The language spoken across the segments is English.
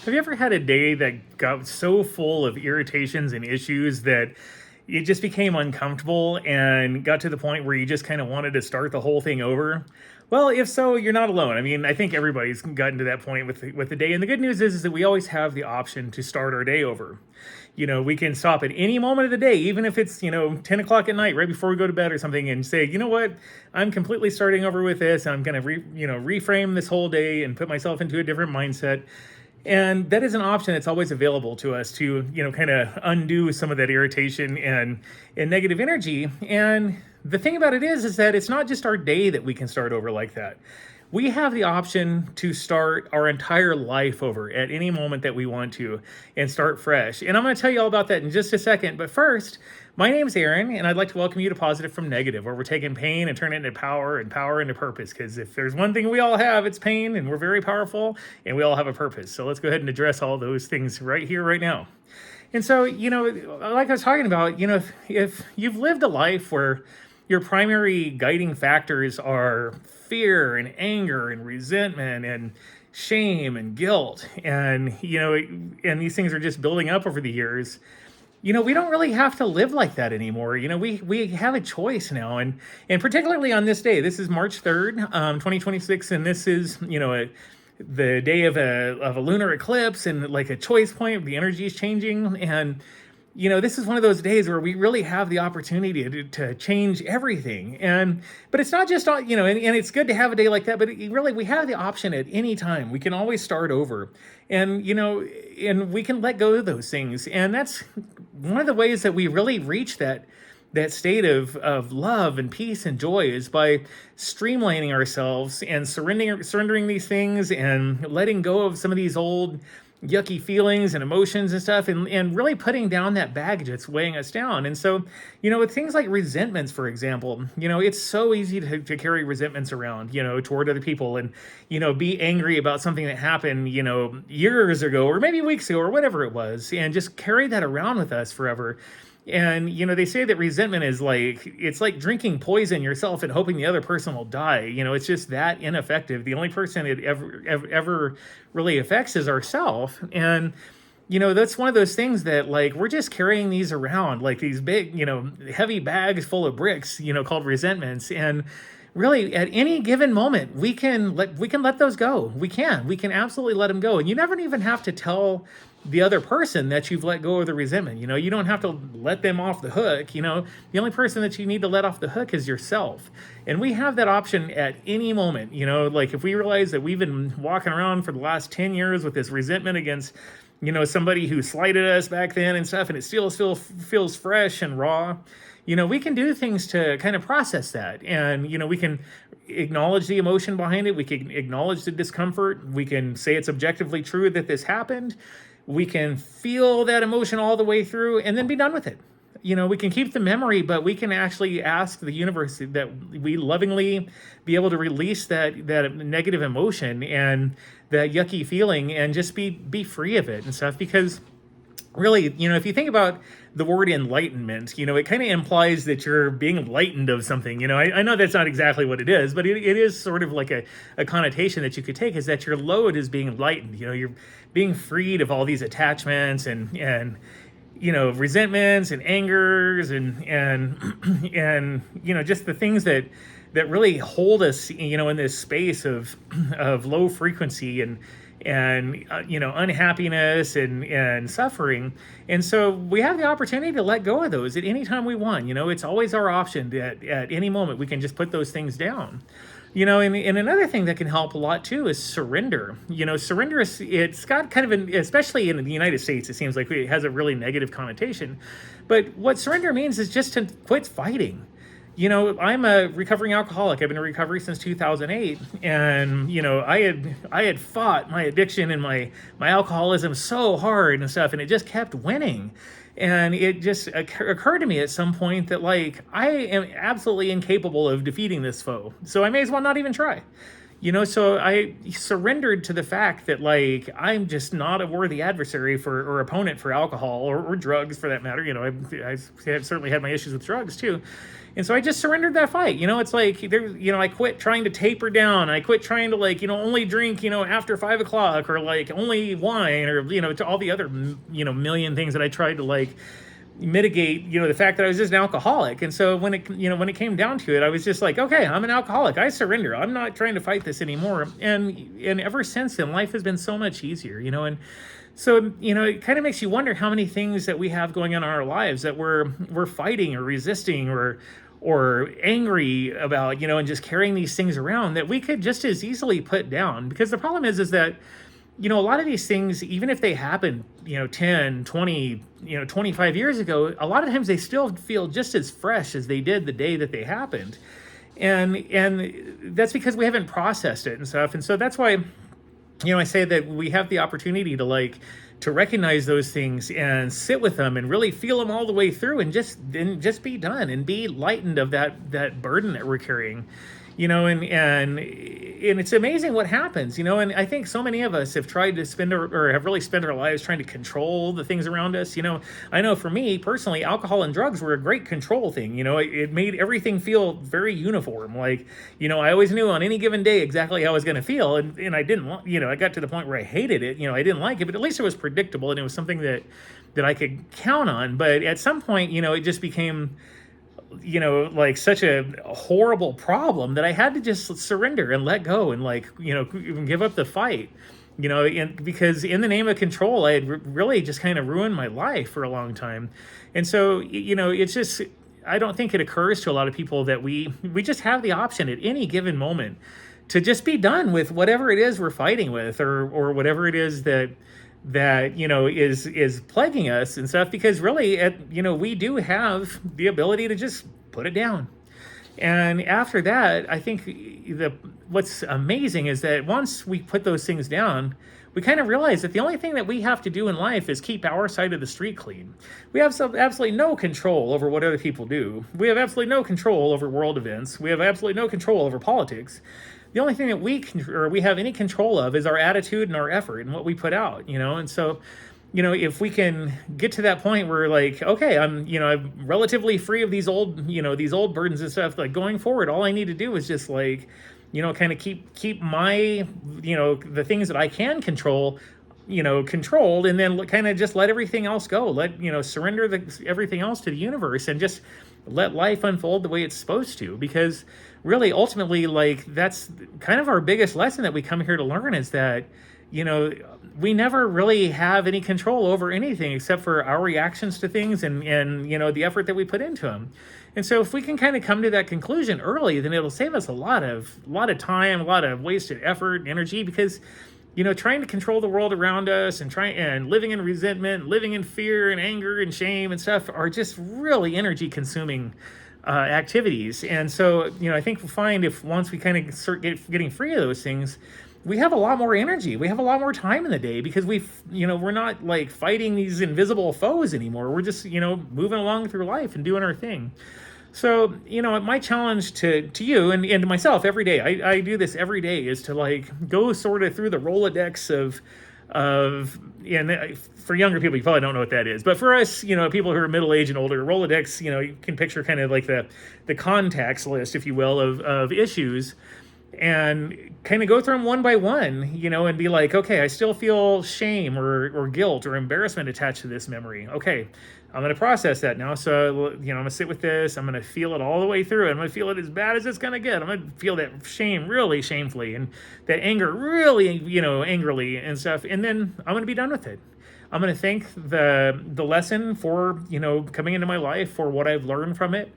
Have you ever had a day that got so full of irritations and issues that it just became uncomfortable and got to the point where you just kind of wanted to start the whole thing over? Well, if so, you're not alone. I mean, I think everybody's gotten to that point with the day. And the good news is that we always have the option to start our day over. We can stop at any moment of the day, even if it's 10 o'clock at night, right before we go to bed or something, and say, you know what, I'm completely starting over with this. I'm going to reframe this whole day and put myself into a different mindset. And that is an option that's always available to us to, kind of undo some of that irritation and negative energy. And the thing about it is that it's not just our day that we can start over like that. We have the option to start our entire life over at any moment that we want to and start fresh. And I'm going to tell you all about that in just a second. But first, my name's Aaron, and I'd like to welcome you to Positive from Negative, where we're taking pain and turning it into power and power into purpose. Because if there's one thing we all have, it's pain, and we're very powerful, and we all have a purpose. So let's go ahead and address all those things right here, right now. And so, like I was talking about, if you've lived a life where your primary guiding factors are fear and anger and resentment and shame and guilt, and and these things are just building up over the years, we don't really have to live like that anymore. We have a choice now, and particularly on this day. This is March 3rd, 2026, and this is the day of a lunar eclipse, and like a choice point. The energy is changing, and this is one of those days where we really have the opportunity to change everything. But it's not just, and it's good to have a day like that, but really we have the option at any time. We can always start over, and we can let go of those things. And that's one of the ways that we really reach that state of love and peace and joy, is by streamlining ourselves and surrendering these things and letting go of some of these old yucky feelings and emotions and stuff, and really putting down that baggage that's weighing us down. And so, with things like resentments, for example, it's so easy to carry resentments around, toward other people, and, be angry about something that happened, years ago, or maybe weeks ago, or whatever it was, and just carry that around with us forever. And, they say that resentment is it's like drinking poison yourself and hoping the other person will die. It's just that ineffective. The only person it ever really affects is ourselves. And, that's one of those things that we're just carrying these around, like these big, heavy bags full of bricks, called resentments. And really at any given moment, we can let those go. We can absolutely let them go. And you never even have to tell the other person that you've let go of the resentment. You don't have to let them off the hook. The only person that you need to let off the hook is yourself. And we have that option at any moment. If we realize that we've been walking around for the last 10 years with this resentment against, somebody who slighted us back then and stuff, and it still feels fresh and raw, we can do things to kind of process that. And, we can acknowledge the emotion behind it. We can acknowledge the discomfort. We can say it's objectively true that this happened. We can feel that emotion all the way through and then be done with it. We can keep the memory, but we can actually ask the universe that we lovingly be able to release that negative emotion and that yucky feeling, and just be free of it and stuff. Because really, if you think about the word enlightenment, it kind of implies that you're being enlightened of something. I know that's not exactly what it is, but it is sort of like a connotation that you could take, is that your load is being enlightened. You're being freed of all these attachments and resentments and angers and just the things that really hold us, in this space of low frequency and unhappiness and suffering. And so we have the opportunity to let go of those at any time we want. It's always our option that at any moment we can just put those things down. And another thing that can help a lot too is surrender. Surrender it's got kind of especially in the United States, it seems like it has a really negative connotation. But what surrender means is just to quit fighting. I'm a recovering alcoholic. I've been in recovery since 2008. And, I had fought my addiction and my alcoholism so hard and stuff, and it just kept winning. And it just occurred to me at some point that I am absolutely incapable of defeating this foe. So I may as well not even try. So I surrendered to the fact that like I'm just not a worthy adversary for or opponent for alcohol or drugs for that matter. I've certainly had my issues with drugs too. And so I just surrendered that fight. It's like I quit trying to taper down. I quit trying to like, only drink, after 5 o'clock, or like only wine, or, to all the other, million things that I tried to like mitigate, the fact that I was just an alcoholic. And so when it came down to it, I was just like, okay, I'm an alcoholic. I surrender. I'm not trying to fight this anymore. And ever since then, life has been so much easier, and so, it kind of makes you wonder how many things that we have going on in our lives that we're fighting or resisting or angry about, and just carrying these things around that we could just as easily put down. Because the problem is that a lot of these things, even if they happened, 10, 20, 25 years ago, a lot of times they still feel just as fresh as they did the day that they happened. And that's because we haven't processed it and stuff. And so that's why, I say that we have the opportunity to recognize those things and sit with them and really feel them all the way through and just be done and be lightened of that burden that we're carrying. And it's amazing what happens, and I think so many of us have tried to or have really spent our lives trying to control the things around us. I know for me personally, alcohol and drugs were a great control thing. It made everything feel very uniform. Like, I always knew on any given day exactly how I was going to feel. And I didn't want, I got to the point where I hated it. I didn't like it, but at least it was predictable and it was something that I could count on. But at some point, it just became like such a horrible problem that I had to just surrender and let go and even give up the fight, because in the name of control, I had really just kind of ruined my life for a long time. And so, it's just, I don't think it occurs to a lot of people that we just have the option at any given moment to just be done with whatever it is we're fighting with, or whatever it is that is plaguing us and stuff, because really we do have the ability to just put it down. And after that, I think what's amazing is that once we put those things down, we kind of realize that the only thing that we have to do in life is keep our side of the street clean. We have absolutely no control over what other people do. We have absolutely no control over world events. We have absolutely no control over politics. The only thing that we have any control of is our attitude and our effort and what we put out, and so, if we can get to that point where like, okay, I'm relatively free of these old burdens and stuff, like going forward, all I need to do is just like, kind of keep my, the things that I can control, controlled, and then kind of just let everything else go. Surrender everything else to the universe and just let life unfold the way it's supposed to. Because really, ultimately, like that's kind of our biggest lesson that we come here to learn, is that, we never really have any control over anything except for our reactions to things and the effort that we put into them. And so if we can kind of come to that conclusion early, then it'll save us a lot of time, a lot of wasted effort and energy, because trying to control the world around us and living in resentment, living in fear and anger and shame and stuff are just really energy consuming activities. And so, I think we'll find if once we kind of start getting free of those things, we have a lot more energy. We have a lot more time in the day, because we're not like fighting these invisible foes anymore. We're just, moving along through life and doing our thing. So, my challenge to you and to myself every day, I do this every day, is to like go sort of through the Rolodex of and for younger people, you probably don't know what that is, but for us, people who are middle-aged and older, Rolodex, you can picture kind of like the contacts list, if you will, of issues, and kind of go through them one by one, and be like, okay, I still feel shame or guilt or embarrassment attached to this memory. Okay, I'm going to process that now. So, I'm going to sit with this. I'm going to feel it all the way through. I'm going to feel it as bad as it's going to get. I'm going to feel that shame really shamefully, and that anger really, angrily and stuff. And then I'm going to be done with it. I'm going to thank the lesson for, coming into my life, for what I've learned from it,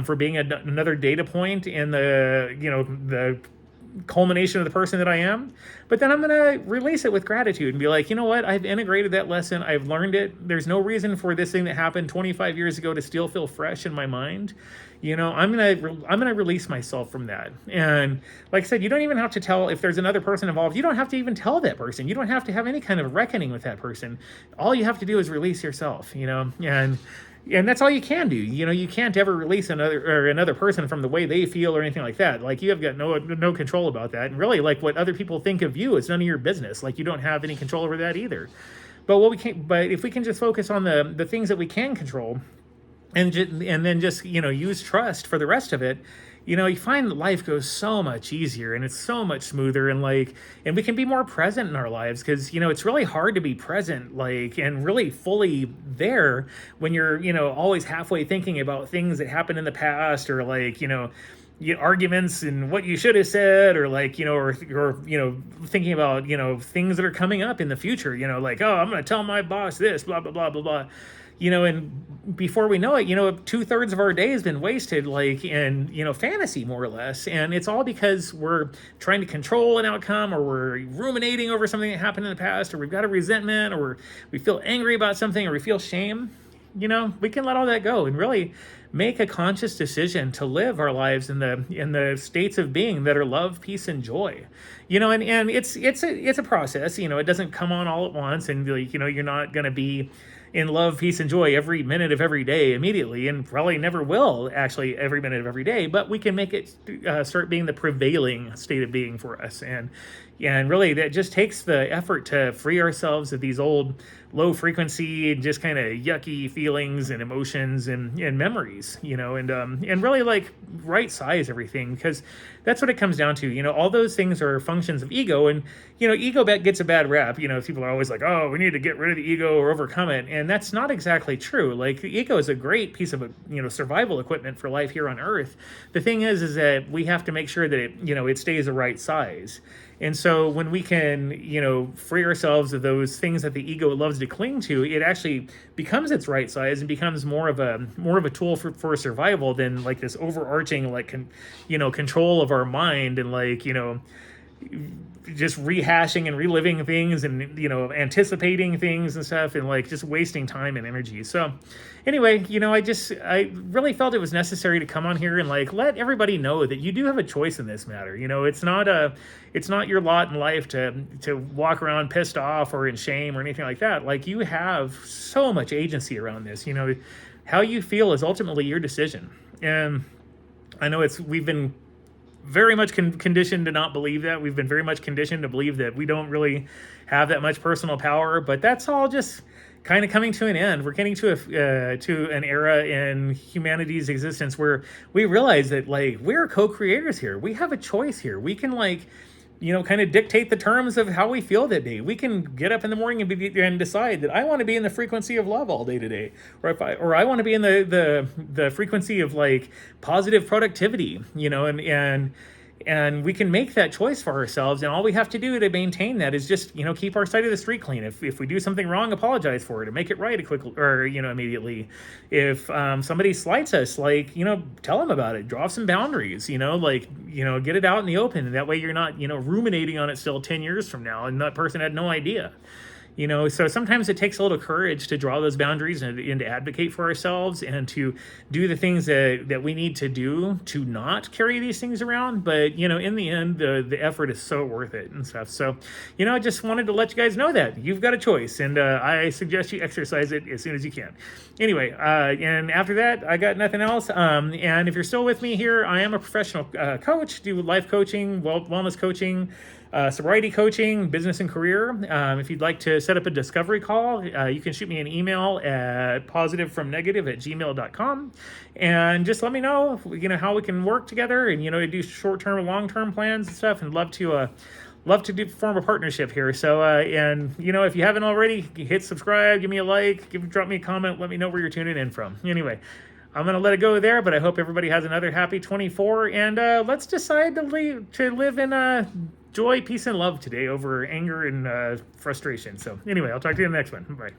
for being another data point in the culmination of the person that I am. But then I'm going to release it with gratitude and be like, you know what? I've integrated that lesson. I've learned it. There's no reason for this thing that happened 25 years ago to still feel fresh in my mind. I'm going to release myself from that. And like I said, you don't even have to tell if there's another person involved. You don't have to even tell that person. You don't have to have any kind of reckoning with that person. All you have to do is release yourself, and and that's all you can do. You can't ever release another person from the way they feel or anything like that. Like, you have got no control about that, and really, like, what other people think of you is none of your business. Like, you don't have any control over that either. But if we can just focus on the things that we can control, and then just use trust for the rest of it, you find that life goes so much easier and it's so much smoother, and we can be more present in our lives, because it's really hard to be present, like, and really fully there when you're always halfway thinking about things that happened in the past, or like arguments and what you should have said, or like or thinking about things that are coming up in the future, like, oh, I'm going to tell my boss this, blah blah blah blah blah. And before we know it, 2/3 of our day has been wasted, like, in fantasy, more or less, and it's all because we're trying to control an outcome, or we're ruminating over something that happened in the past, or we've got a resentment, or we feel angry about something, or we feel shame. We can let all that go and really make a conscious decision to live our lives in the states of being that are love, peace, and joy. And it's a process. It doesn't come on all at once, and like, you're not going to be in love, peace, and joy every minute of every day immediately, and probably never will actually every minute of every day. But we can make it start being the prevailing state of being for us, and really that just takes the effort to free ourselves of these old low frequency, just kind of yucky feelings and emotions and memories, and really, like, right size everything, because that's what it comes down to. All those things are functions of ego, and ego gets a bad rap. People are always like, oh, we need to get rid of the ego or overcome it, and that's not exactly true. Like, the ego is a great piece of survival equipment for life here on Earth. The thing is that we have to make sure that it stays the right size. And so when we can, free ourselves of those things that the ego loves to cling to, it actually becomes its right size and becomes more of a tool for survival than like this overarching, like, control of our mind, and like, just rehashing and reliving things, and anticipating things and stuff, and like just wasting time and energy. So anyway, I really felt it was necessary to come on here and like let everybody know that you do have a choice in this matter. It's not your lot in life to walk around pissed off or in shame or anything like that. Like, you have so much agency around this. How you feel is ultimately your decision. And I know we've been very much conditioned to not believe that. We've been very much conditioned to believe that we don't really have that much personal power, but that's all just kind of coming to an end. We're getting to an era in humanity's existence where we realize that, like, we're co-creators here. We have a choice here. We can, like, kind of dictate the terms of how we feel that day. We can get up in the morning and decide that I want to be in the frequency of love all day today, or I want to be in the frequency of, like, positive productivity, and we can make that choice for ourselves. And all we have to do to maintain that is just keep our side of the street clean. If we do something wrong, apologize for it and make it right immediately. If somebody slights us, like, tell them about it, draw some boundaries, get it out in the open, and that way you're not ruminating on it still 10 years from now and that person had no idea. So sometimes it takes a little courage to draw those boundaries and to advocate for ourselves and to do the things that we need to do to not carry these things around. But, in the end, the effort is so worth it and stuff. So, I just wanted to let you guys know that you've got a choice, and I suggest you exercise it as soon as you can. Anyway, and after that, I got nothing else. And if you're still with me here, I am a professional coach, do life coaching, wellness coaching, sobriety coaching, business and career. If you'd like to set up a discovery call, you can shoot me an email at positivefromnegative@gmail.com, and just let me know, how we can work together and, do short-term and long-term plans and stuff, and love to form a partnership here. So, and if you haven't already, hit subscribe, give me a like, drop me a comment, let me know where you're tuning in from. Anyway, I'm going to let it go there, but I hope everybody has another happy 24, and let's decide to live in joy, peace, and love today over anger and frustration. So anyway, I'll talk to you in the next one. Bye.